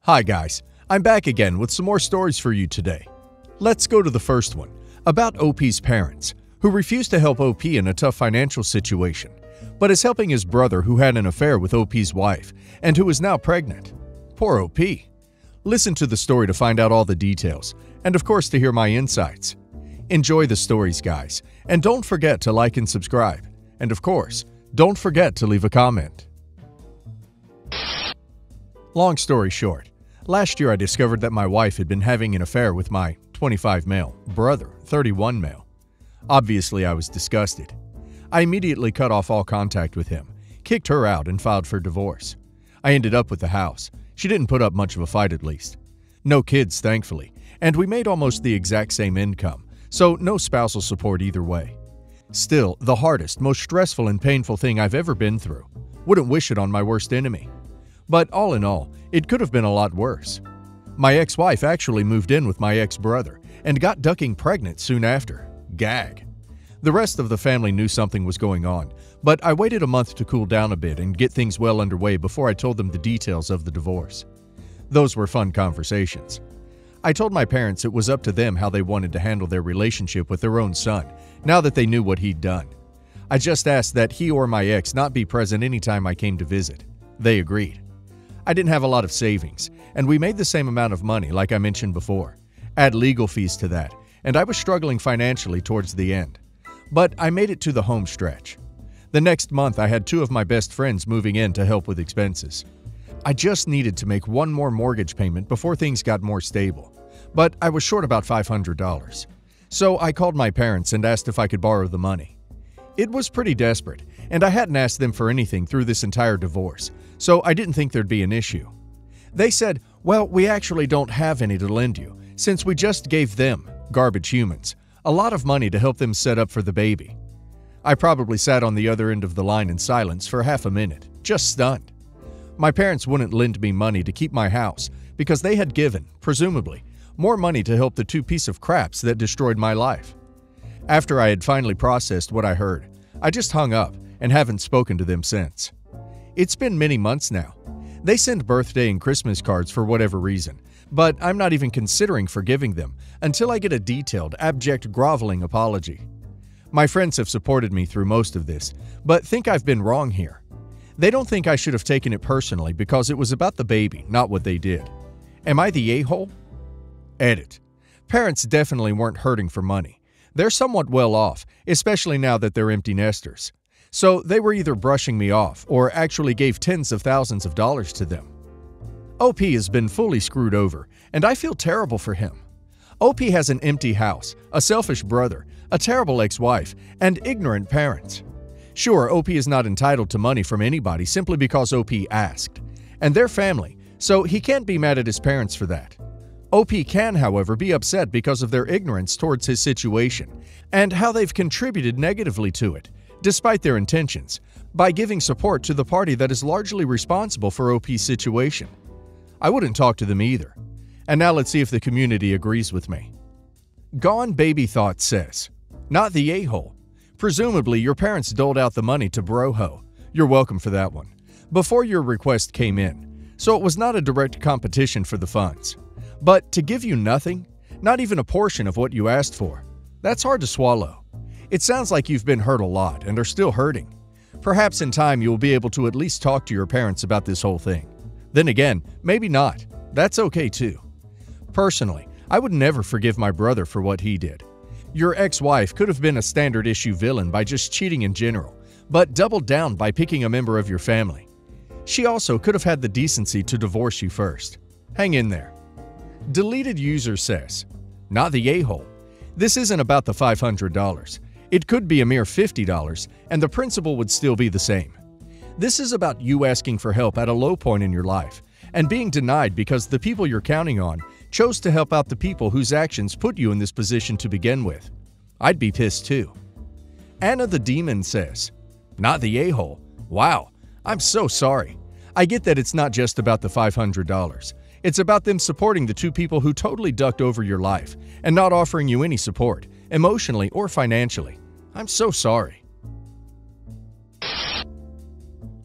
Hi guys, I'm back again with some more stories for you today. Let's go to the first one, about OP's parents, who refused to help OP in a tough financial situation, but is helping his brother who had an affair with OP's wife and who is now pregnant. Poor OP. Listen to the story to find out all the details, and of course to hear my insights. Enjoy the stories, guys, and don't forget to like and subscribe. And of course, don't forget to leave a comment. Long story short, last year I discovered that my wife had been having an affair with my 25 male brother, 31 male. Obviously, I was disgusted. I immediately cut off all contact with him, kicked her out, and filed for divorce. I ended up with the house. She didn't put up much of a fight, at least. No kids, thankfully, and we made almost the exact same income, so no spousal support either way. Still, the hardest, most stressful and painful thing I've ever been through. Wouldn't wish it on my worst enemy. But all in all, it could have been a lot worse. My ex-wife actually moved in with my ex-brother and got ducking pregnant soon after. Gag. The rest of the family knew something was going on, but I waited a month to cool down a bit and get things well underway before I told them the details of the divorce. Those were fun conversations. I told my parents it was up to them how they wanted to handle their relationship with their own son, now that they knew what he'd done. I just asked that he or my ex not be present anytime I came to visit. They agreed. I didn't have a lot of savings, and we made the same amount of money like I mentioned before. Add legal fees to that, and I was struggling financially towards the end. But I made it to the home stretch. The next month, I had two of my best friends moving in to help with expenses. I just needed to make one more mortgage payment before things got more stable, but I was short about $500. So I called my parents and asked if I could borrow the money. It was pretty desperate, and I hadn't asked them for anything through this entire divorce, so I didn't think there'd be an issue. They said, well, we actually don't have any to lend you, since we just gave them, garbage humans, a lot of money to help them set up for the baby. I probably sat on the other end of the line in silence for half a minute, just stunned. My parents wouldn't lend me money to keep my house because they had given, presumably, more money to help the two pieces of craps that destroyed my life. After I had finally processed what I heard, I just hung up and haven't spoken to them since. It's been many months now. They send birthday and Christmas cards for whatever reason, but I'm not even considering forgiving them until I get a detailed, abject, groveling apology. My friends have supported me through most of this, but think I've been wrong here. They don't think I should have taken it personally because it was about the baby, not what they did. Am I the a-hole? Edit. Parents definitely weren't hurting for money. They're somewhat well off, especially now that they're empty nesters. So they were either brushing me off or actually gave tens of thousands of dollars to them. OP has been fully screwed over, and I feel terrible for him. OP has an empty house, a selfish brother, a terrible ex-wife, and ignorant parents. Sure, OP is not entitled to money from anybody simply because OP asked, and they're family, so he can't be mad at his parents for that. OP can, however, be upset because of their ignorance towards his situation and how they've contributed negatively to it, despite their intentions, by giving support to the party that is largely responsible for OP's situation. I wouldn't talk to them either. And now let's see if the community agrees with me. Gone Baby Thought says, not the a-hole. Presumably, your parents doled out the money to Broho. You're welcome for that one. Before your request came in, so it was not a direct competition for the funds. But to give you nothing, not even a portion of what you asked for, that's hard to swallow. It sounds like you've been hurt a lot and are still hurting. Perhaps in time you'll be able to at least talk to your parents about this whole thing. Then again, maybe not. That's okay too. Personally, I would never forgive my brother for what he did. Your ex-wife could have been a standard issue villain by just cheating in general, but doubled down by picking a member of your family. She also could have had the decency to divorce you first. Hang in there. Deleted user says, not the a-hole. This isn't about the $500. It could be a mere $50, and the principle would still be the same. This is about you asking for help at a low point in your life and being denied because the people you're counting on chose to help out the people whose actions put you in this position to begin with. I'd be pissed too. Anna the Demon says, not the a-hole. Wow, I'm so sorry. I get that it's not just about the $500. It's about them supporting the two people who totally ducked over your life and not offering you any support, emotionally or financially. I'm so sorry.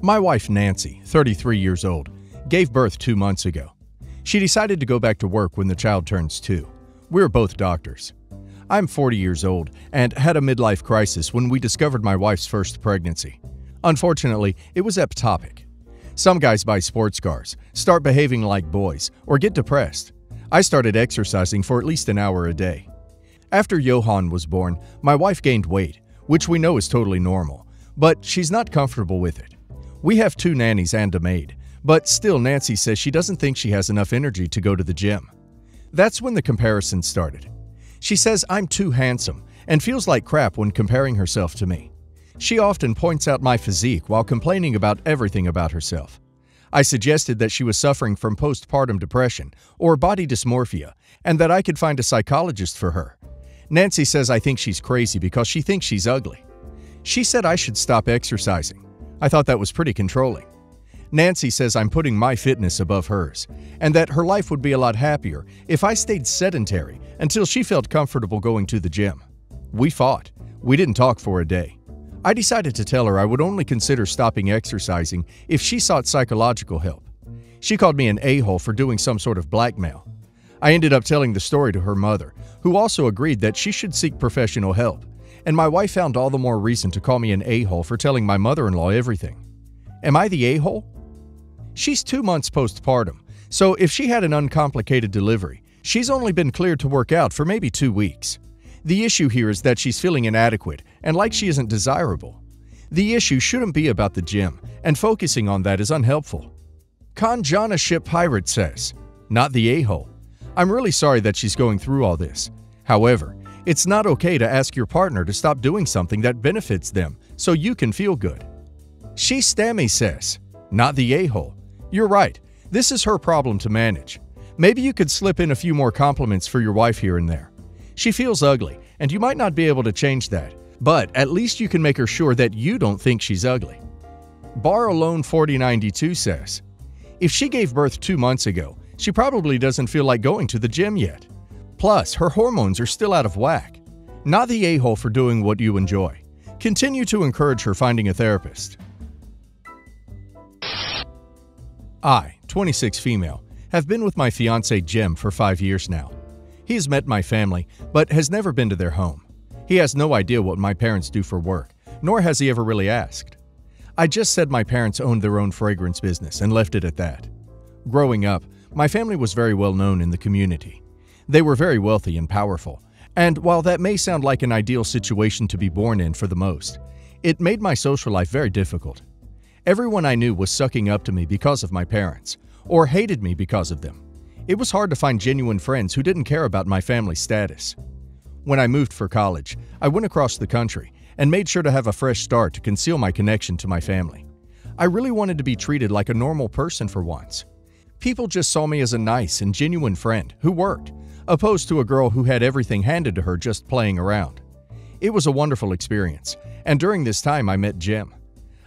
My wife Nancy, 33 years old, gave birth 2 months ago. She decided to go back to work when the child turns 2. We're both doctors. I'm 40 years old and had a midlife crisis when we discovered my wife's first pregnancy. Unfortunately, it was ectopic. Some guys buy sports cars, start behaving like boys, or get depressed. I started exercising for at least an hour a day. After Johan was born, my wife gained weight, which we know is totally normal, but she's not comfortable with it. We have 2 nannies and a maid, but still Nancy says she doesn't think she has enough energy to go to the gym. That's when the comparison started. She says I'm too handsome and feels like crap when comparing herself to me. She often points out my physique while complaining about everything about herself. I suggested that she was suffering from postpartum depression or body dysmorphia and that I could find a psychologist for her. Nancy says I think she's crazy because she thinks she's ugly. She said I should stop exercising. I thought that was pretty controlling. Nancy says I'm putting my fitness above hers, and that her life would be a lot happier if I stayed sedentary until she felt comfortable going to the gym. We fought. We didn't talk for a day. I decided to tell her I would only consider stopping exercising if she sought psychological help. She called me an a-hole for doing some sort of blackmail. I ended up telling the story to her mother, who also agreed that she should seek professional help, and my wife found all the more reason to call me an a-hole for telling my mother-in-law everything. Am I the a-hole? She's 2 months postpartum, so if she had an uncomplicated delivery, she's only been cleared to work out for maybe 2 weeks. The issue here is that she's feeling inadequate and like she isn't desirable. The issue shouldn't be about the gym, and focusing on that is unhelpful. Kanjana Ship Pirate says, not the a-hole. I'm really sorry that she's going through all this. However, it's not okay to ask your partner to stop doing something that benefits them so you can feel good. She Stammy says, not the a-hole. You're right, this is her problem to manage. Maybe you could slip in a few more compliments for your wife here and there. She feels ugly, and you might not be able to change that, but at least you can make her sure that you don't think she's ugly. Bar Alone 4092 says, if she gave birth 2 months ago, she probably doesn't feel like going to the gym yet. Plus, her hormones are still out of whack. Not the a-hole for doing what you enjoy. Continue to encourage her finding a therapist. I, 26 female, have been with my fiancé Jim for 5 years now. He has met my family, but has never been to their home. He has no idea what my parents do for work, nor has he ever really asked. I just said my parents owned their own fragrance business and left it at that. Growing up, my family was very well known in the community. They were very wealthy and powerful, and while that may sound like an ideal situation to be born in for the most, it made my social life very difficult. Everyone I knew was sucking up to me because of my parents, or hated me because of them. It was hard to find genuine friends who didn't care about my family status. When I moved for college, I went across the country and made sure to have a fresh start to conceal my connection to my family. I really wanted to be treated like a normal person for once. People just saw me as a nice and genuine friend who worked, opposed to a girl who had everything handed to her just playing around. It was a wonderful experience, and during this time I met Jim.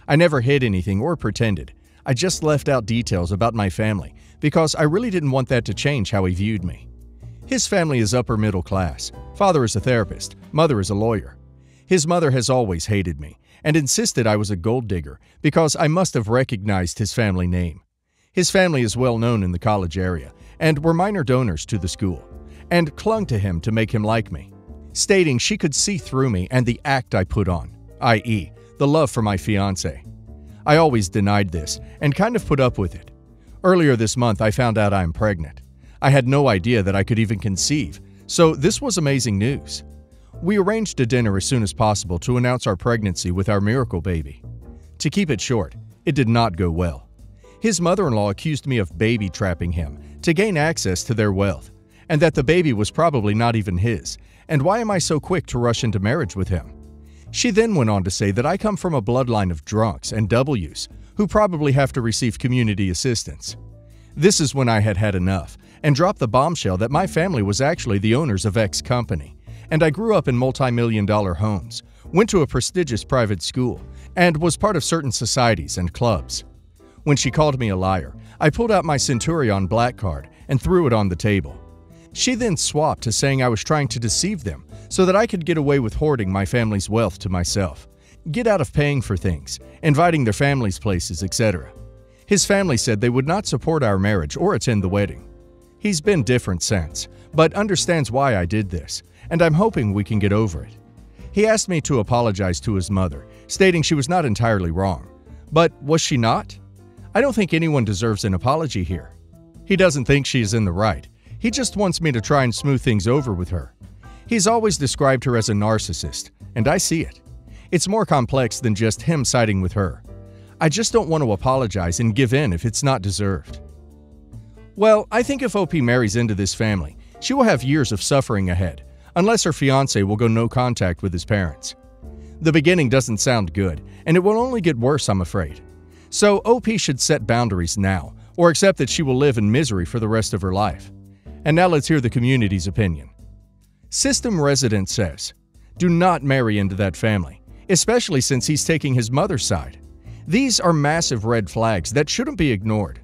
I never hid anything or pretended. I just left out details about my family because I really didn't want that to change how he viewed me. His family is upper middle class. Father is a therapist, mother is a lawyer. His mother has always hated me and insisted I was a gold digger because I must have recognized his family name. His family is well known in the college area and were minor donors to the school, and clung to him to make him like me, stating she could see through me and the act I put on, i.e., the love for my fiancé. I always denied this and kind of put up with it. Earlier this month, I found out I'm pregnant. I had no idea that I could even conceive, so this was amazing news. We arranged a dinner as soon as possible to announce our pregnancy with our miracle baby. To keep it short, it did not go well. His mother-in-law accused me of baby trapping him to gain access to their wealth, and that the baby was probably not even his, and why am I so quick to rush into marriage with him? She then went on to say that I come from a bloodline of drunks and W's who probably have to receive community assistance. This is when I had had enough and dropped the bombshell that my family was actually the owners of X company, and I grew up in multi-million-dollar homes, went to a prestigious private school, and was part of certain societies and clubs. When she called me a liar, I pulled out my Centurion black card and threw it on the table. She then swapped to saying I was trying to deceive them so that I could get away with hoarding my family's wealth to myself, get out of paying for things, inviting their families places, etc. His family said they would not support our marriage or attend the wedding. He's been different since, but understands why I did this, and I'm hoping we can get over it. He asked me to apologize to his mother, stating she was not entirely wrong. But was she not? I don't think anyone deserves an apology here. He doesn't think she is in the right. He just wants me to try and smooth things over with her. He's always described her as a narcissist, and I see it. It's more complex than just him siding with her. I just don't want to apologize and give in if it's not deserved. Well, I think if OP marries into this family, she will have years of suffering ahead, unless her fiancé will go no contact with his parents. The beginning doesn't sound good, and it will only get worse, I'm afraid. So OP should set boundaries now, or accept that she will live in misery for the rest of her life. And now let's hear the community's opinion. System Resident says, do not marry into that family, especially since he's taking his mother's side. These are massive red flags that shouldn't be ignored.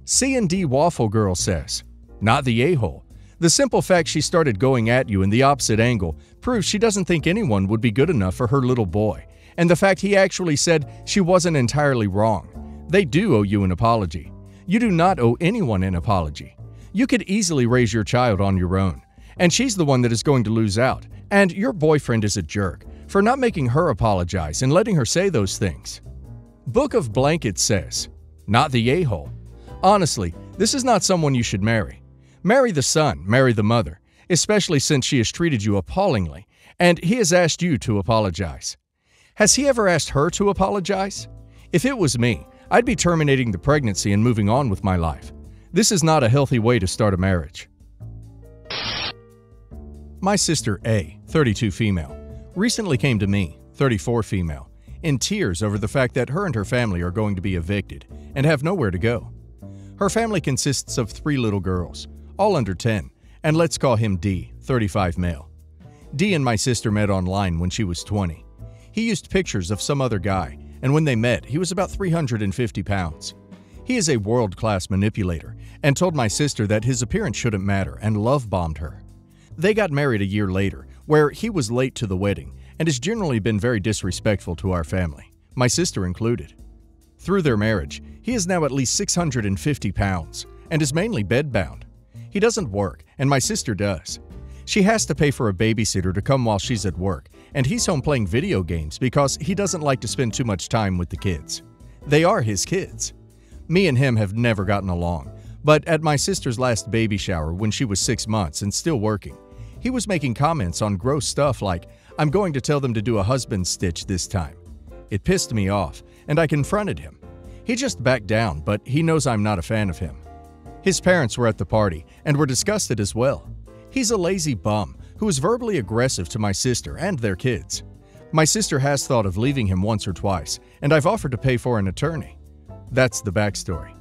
C&D Waffle Girl says, not the a-hole. The simple fact she started going at you in the opposite angle proves she doesn't think anyone would be good enough for her little boy, and the fact he actually said she wasn't entirely wrong. They do owe you an apology. You do not owe anyone an apology. You could easily raise your child on your own, and she's the one that is going to lose out, and your boyfriend is a jerk for not making her apologize and letting her say those things. Book of Blankets says, not the a-hole. Honestly, this is not someone you should marry. Marry the son, marry the mother, especially since she has treated you appallingly, and he has asked you to apologize. Has he ever asked her to apologize? If it was me, I'd be terminating the pregnancy and moving on with my life. This is not a healthy way to start a marriage. My sister A, 32 female, recently came to me, 34 female, in tears over the fact that her and her family are going to be evicted and have nowhere to go. Her family consists of 3 little girls, all under 10, and let's call him D, 35 male. D and my sister met online when she was 20. He used pictures of some other guy, and when they met, he was about 350 pounds. He is a world-class manipulator and told my sister that his appearance shouldn't matter and love-bombed her. They got married a year later, where he was late to the wedding and has generally been very disrespectful to our family, my sister included. Through their marriage, he is now at least 650 pounds and is mainly bedbound. He doesn't work, and my sister does. She has to pay for a babysitter to come while she's at work, and he's home playing video games because he doesn't like to spend too much time with the kids. They are his kids. Me and him have never gotten along, but at my sister's last baby shower when she was 6 months and still working, he was making comments on gross stuff like, "I'm going to tell them to do a husband stitch this time." It pissed me off, and I confronted him. He just backed down, but he knows I'm not a fan of him. His parents were at the party and were disgusted as well. He's a lazy bum who is verbally aggressive to my sister and their kids. My sister has thought of leaving him once or twice, and I've offered to pay for an attorney. That's the backstory.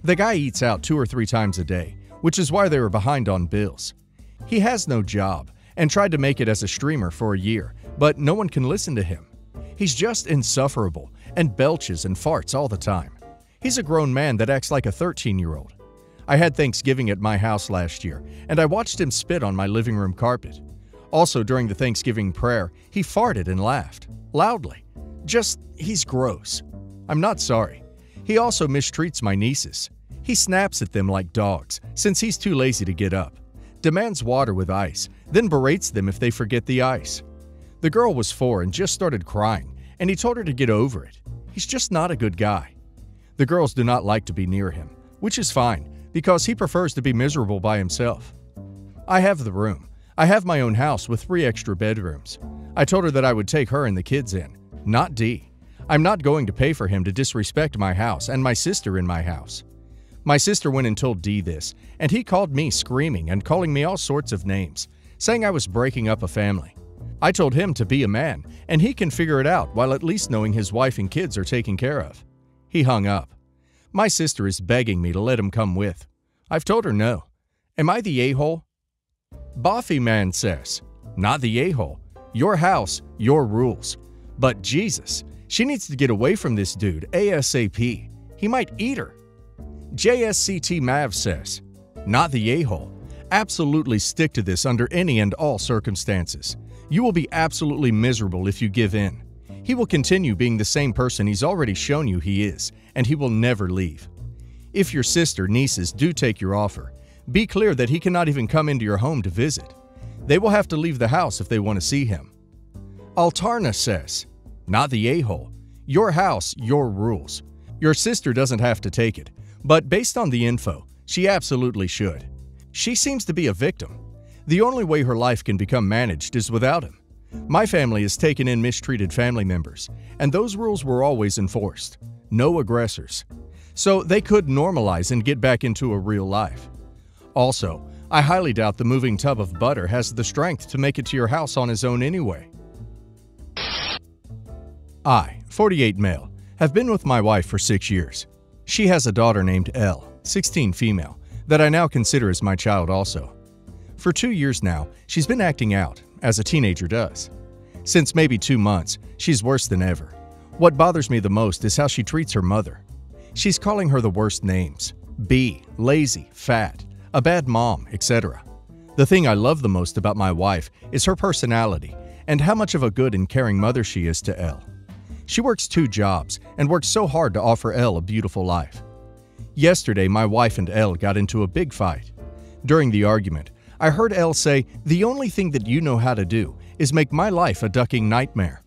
The guy eats out 2 or 3 times a day, which is why they were behind on bills. He has no job and tried to make it as a streamer for a year, but no one can listen to him. He's just insufferable and belches and farts all the time. He's a grown man that acts like a 13-year-old. I had Thanksgiving at my house last year, and I watched him spit on my living room carpet. Also, during the Thanksgiving prayer, he farted and laughed, loudly. He's gross. I'm not sorry. He also mistreats my nieces. He snaps at them like dogs, since he's too lazy to get up, demands water with ice, then berates them if they forget the ice. The girl was 4 and just started crying, and he told her to get over it. He's just not a good guy. The girls do not like to be near him, which is fine, because he prefers to be miserable by himself. I have the room. I have my own house with 3 extra bedrooms. I told her that I would take her and the kids in, not D. I'm not going to pay for him to disrespect my house and my sister in my house. My sister went and told D this, and he called me screaming and calling me all sorts of names, saying I was breaking up a family. I told him to be a man, and he can figure it out while at least knowing his wife and kids are taken care of. He hung up. My sister is begging me to let him come with. I've told her no. Am I the a-hole? Boffy Man says, not the a-hole. Your house, your rules. But Jesus, she needs to get away from this dude ASAP. He might eat her. JSCT Mav says, not the a-hole. Absolutely stick to this under any and all circumstances. You will be absolutely miserable if you give in. He will continue being the same person he's already shown you he is, and he will never leave. If your sister, nieces do take your offer, Be clear that he cannot even come into your home to visit. They will have to leave the house if they want to see him. Alterna says, not the a-hole. Your house, your rules. Your sister doesn't have to take it, but based on the info, she absolutely should. She seems to be a victim. The only way her life can become managed is without him. My family has taken in mistreated family members, and those rules were always enforced. No aggressors. So they could normalize and get back into a real life. Also, I highly doubt the moving tub of butter has the strength to make it to your house on his own anyway. I, 48 male, have been with my wife for 6 years. She has a daughter named Elle, 16 female, that I now consider as my child also. For 2 years now, she's been acting out, as a teenager does. Since maybe 2 months, she's worse than ever. What bothers me the most is how she treats her mother. She's calling her the worst names: B, lazy, fat, a bad mom, etc. The thing I love the most about my wife is her personality and how much of a good and caring mother she is to Elle. She works 2 jobs and works so hard to offer Elle a beautiful life. Yesterday, my wife and Elle got into a big fight. During the argument, I heard Elle say, "The only thing that you know how to do is make my life a ducking nightmare."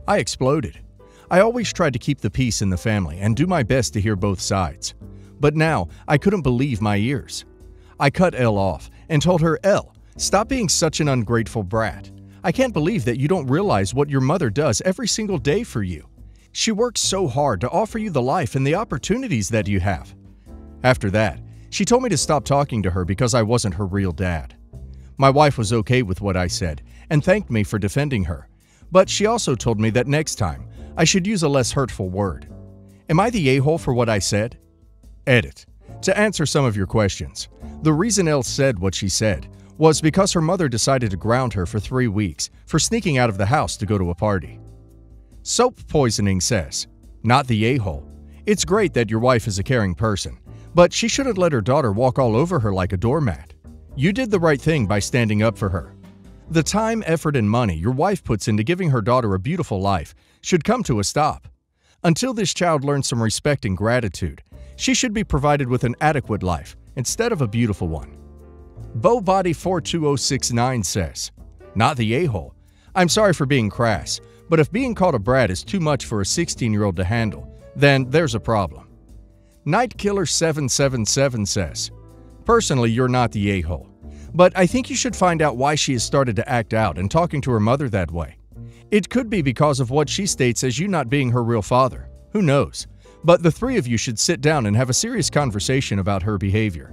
I exploded. I always tried to keep the peace in the family and do my best to hear both sides. But now, I couldn't believe my ears. I cut Elle off and told her, "Elle, stop being such an ungrateful brat. I can't believe that you don't realize what your mother does every single day for you. She works so hard to offer you the life and the opportunities that you have." After that, she told me to stop talking to her because I wasn't her real dad. My wife was okay with what I said and thanked me for defending her, but she also told me that next time, I should use a less hurtful word. Am I the a-hole for what I said? Edit. To answer some of your questions, the reason Elle said what she said was because her mother decided to ground her for 3 weeks for sneaking out of the house to go to a party. Soap Poisoning says, not the a-hole. It's great that your wife is a caring person, but she shouldn't let her daughter walk all over her like a doormat. You did the right thing by standing up for her. The time, effort, and money your wife puts into giving her daughter a beautiful life should come to a stop. Until this child learns some respect and gratitude, she should be provided with an adequate life instead of a beautiful one. Bowbody42069 says, not the a-hole. I'm sorry for being crass, but if being called a brat is too much for a 16-year-old to handle, then there's a problem. Nightkiller777 says, personally, you're not the a-hole, but I think you should find out why she has started to act out and talking to her mother that way. It could be because of what she states as you not being her real father. Who knows? But the 3 of you should sit down and have a serious conversation about her behavior.